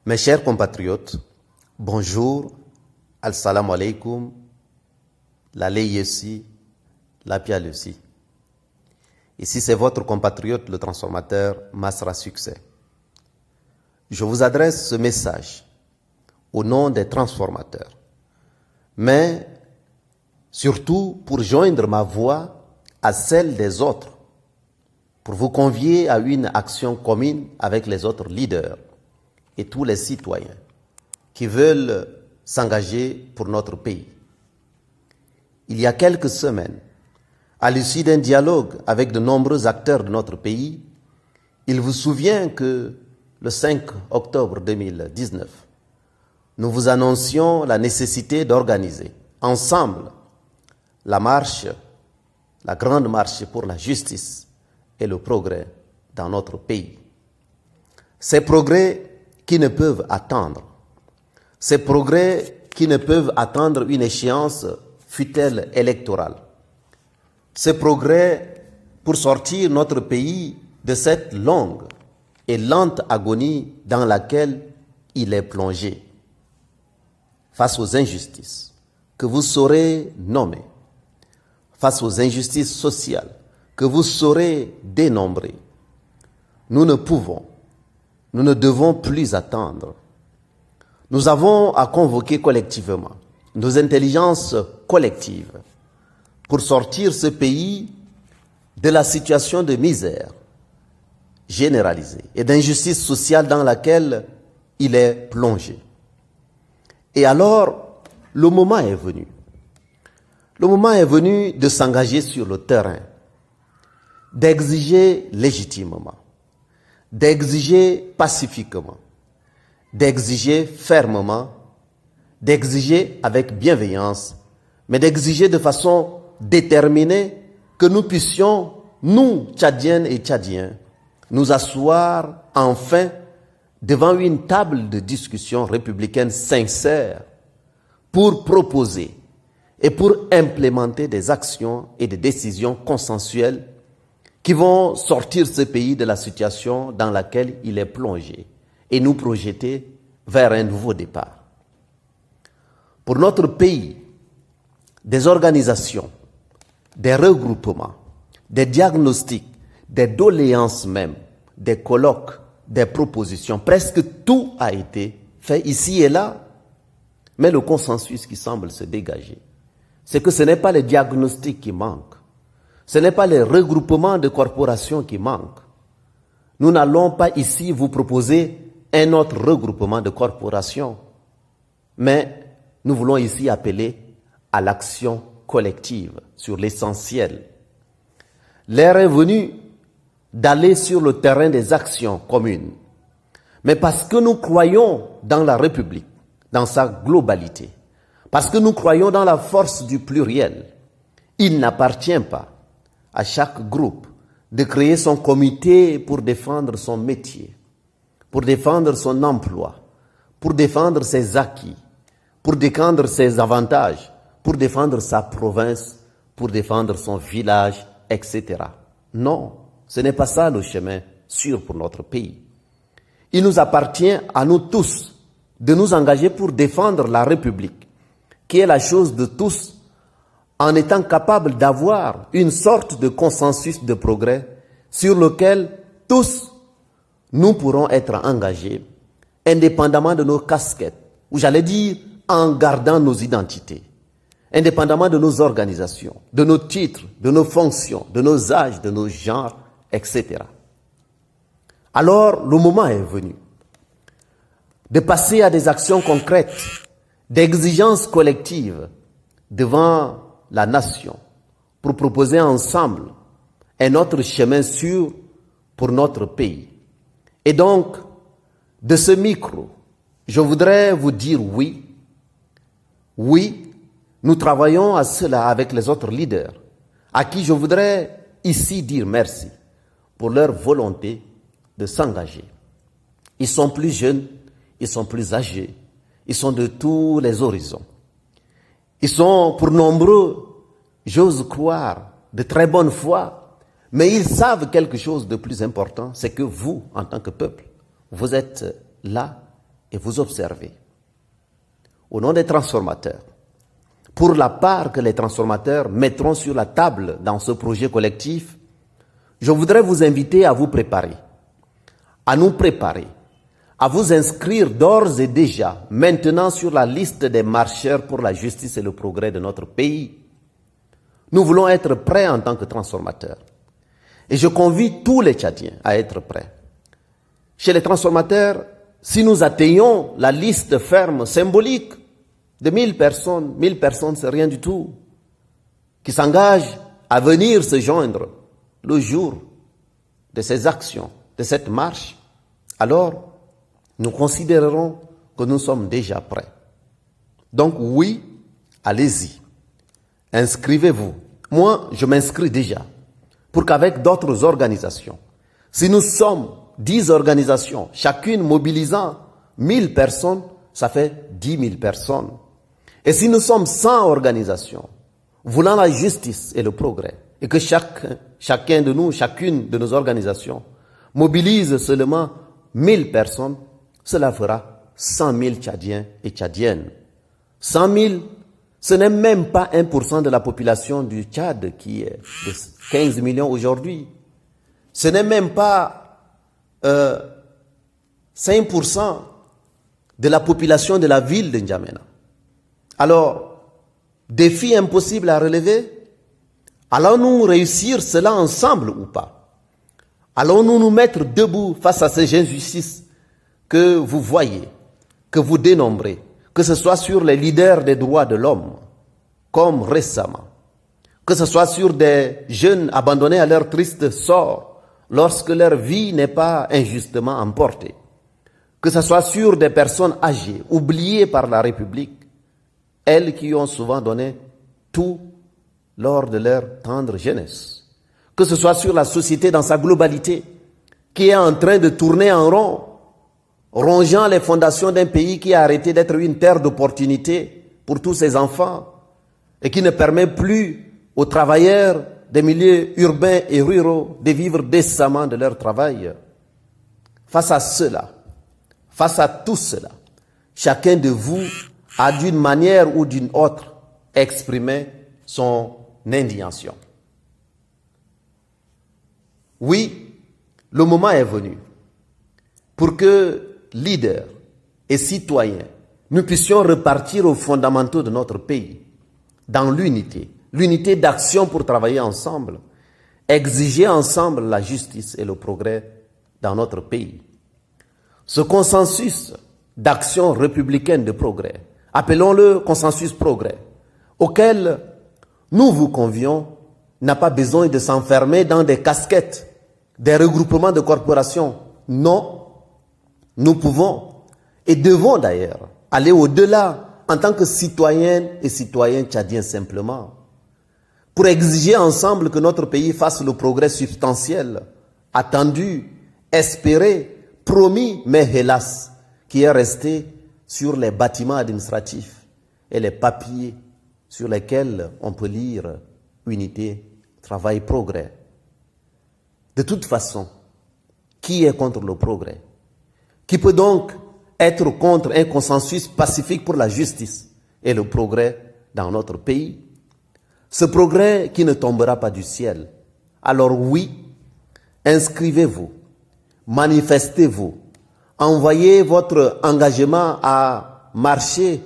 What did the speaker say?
Mes chers compatriotes, bonjour, assalamu alaikum, la Yessi, la Yessi. Ici, c'est votre compatriote, le transformateur Masra Succès. Je vous adresse ce message au nom des transformateurs, mais surtout pour joindre ma voix à celle des autres, pour vous convier à une action commune avec les autres leaders et tous les citoyens qui veulent s'engager pour notre pays. Il y a quelques semaines, à l'issue d'un dialogue avec de nombreux acteurs de notre pays, il vous souvient que le 5 octobre 2019, nous vous annoncions la nécessité d'organiser ensemble la grande marche pour la justice et le progrès dans notre pays. Ces progrès qui ne peuvent attendre. Ces progrès qui ne peuvent attendre une échéance fût-elle électorale. Ces progrès pour sortir notre pays de cette longue et lente agonie dans laquelle il est plongé. Face aux injustices que vous saurez nommer, face aux injustices sociales que vous saurez dénombrer, nous ne devons plus attendre. Nous avons à convoquer collectivement nos intelligences collectives pour sortir ce pays de la situation de misère généralisée et d'injustice sociale dans laquelle il est plongé. Et alors, le moment est venu. Le moment est venu de s'engager sur le terrain, d'exiger légitimement, d'exiger pacifiquement, d'exiger fermement, d'exiger avec bienveillance, mais d'exiger de façon déterminée que nous puissions, nous, Tchadiennes et Tchadiens, nous asseoir enfin devant une table de discussion républicaine sincère pour proposer et pour implémenter des actions et des décisions consensuelles qui vont sortir ce pays de la situation dans laquelle il est plongé et nous projeter vers un nouveau départ. Pour notre pays, des organisations, des regroupements, des diagnostics, des doléances même, des colloques, des propositions, presque tout a été fait ici et là, mais le consensus qui semble se dégager, c'est que ce n'est pas les diagnostics qui manquent. Ce n'est pas les regroupements de corporations qui manquent. Nous n'allons pas ici vous proposer un autre regroupement de corporations, mais nous voulons ici appeler à l'action collective sur l'essentiel. L'heure est venue d'aller sur le terrain des actions communes, mais parce que nous croyons dans la République, dans sa globalité, parce que nous croyons dans la force du pluriel, il n'appartient pas à chaque groupe de créer son comité pour défendre son métier, pour défendre son emploi, pour défendre ses acquis, pour défendre ses avantages, pour défendre sa province, pour défendre son village, etc. Non, ce n'est pas ça le chemin sûr pour notre pays. Il nous appartient à nous tous de nous engager pour défendre la République, qui est la chose de tous, en étant capable d'avoir une sorte de consensus de progrès sur lequel tous nous pourrons être engagés, indépendamment de nos casquettes, ou j'allais dire en gardant nos identités, indépendamment de nos organisations, de nos titres, de nos fonctions, de nos âges, de nos genres, etc. Alors, le moment est venu de passer à des actions concrètes, d'exigences collectives devant la nation pour proposer ensemble un autre chemin sûr pour notre pays. Et donc, de ce micro, je voudrais vous dire oui, nous travaillons à cela avec les autres leaders, à qui je voudrais ici dire merci pour leur volonté de s'engager. Ils sont plus jeunes, ils sont plus âgés, ils sont de tous les horizons. Ils sont pour nombreux, j'ose croire, de très bonne foi, mais ils savent quelque chose de plus important, c'est que vous, en tant que peuple, vous êtes là et vous observez. Au nom des transformateurs, pour la part que les transformateurs mettront sur la table dans ce projet collectif, je voudrais vous inviter à vous préparer, à nous préparer, à vous inscrire d'ores et déjà maintenant sur la liste des marcheurs pour la justice et le progrès de notre pays. Nous voulons être prêts en tant que transformateurs. Et je convie tous les Tchadiens à être prêts. Chez les transformateurs, si nous atteignons la liste ferme, symbolique, de 1000 personnes c'est rien du tout, qui s'engagent à venir se joindre le jour de ces actions, de cette marche, alors nous considérerons que nous sommes déjà prêts. Donc oui, allez-y, inscrivez-vous. Moi, je m'inscris déjà pour qu'avec d'autres organisations, si nous sommes 10 organisations, chacune mobilisant 1000 personnes, ça fait 10 000 personnes. Et si nous sommes 100 organisations voulant la justice et le progrès, et que chacun de nous, chacune de nos organisations, mobilise seulement 1000 personnes, cela fera 100 000 Tchadiens et Tchadiennes. 100 000, ce n'est même pas 1% de la population du Tchad qui est de 15 millions aujourd'hui. Ce n'est même pas 5% de la population de la ville de N'Djamena. Alors, défi impossible à relever? Allons-nous réussir cela ensemble ou pas? Allons-nous nous mettre debout face à ces injustices que vous voyez, que vous dénombrez, que ce soit sur les leaders des droits de l'homme, comme récemment, que ce soit sur des jeunes abandonnés à leur triste sort lorsque leur vie n'est pas injustement emportée, que ce soit sur des personnes âgées, oubliées par la République, elles qui ont souvent donné tout lors de leur tendre jeunesse, que ce soit sur la société dans sa globalité, qui est en train de tourner en rond, rongeant les fondations d'un pays qui a arrêté d'être une terre d'opportunité pour tous ses enfants et qui ne permet plus aux travailleurs des milieux urbains et ruraux de vivre décemment de leur travail. Face à cela, face à tout cela, chacun de vous a d'une manière ou d'une autre exprimé son indignation. Oui, le moment est venu pour que leaders et citoyens, nous puissions repartir aux fondamentaux de notre pays, dans l'unité, l'unité d'action pour travailler ensemble, exiger ensemble la justice et le progrès dans notre pays. Ce consensus d'action républicaine de progrès, appelons-le consensus progrès, auquel nous vous convions, n'a pas besoin de s'enfermer dans des casquettes, des regroupements de corporations. Non, nous pouvons et devons d'ailleurs aller au-delà en tant que citoyennes et citoyens tchadiens simplement, pour exiger ensemble que notre pays fasse le progrès substantiel, attendu, espéré, promis, mais hélas, qui est resté sur les bâtiments administratifs et les papiers sur lesquels on peut lire unité, travail, progrès. De toute façon, qui est contre le progrès? Qui peut donc être contre un consensus pacifique pour la justice et le progrès dans notre pays? Ce progrès qui ne tombera pas du ciel. Alors oui, inscrivez-vous, manifestez-vous, envoyez votre engagement à marcher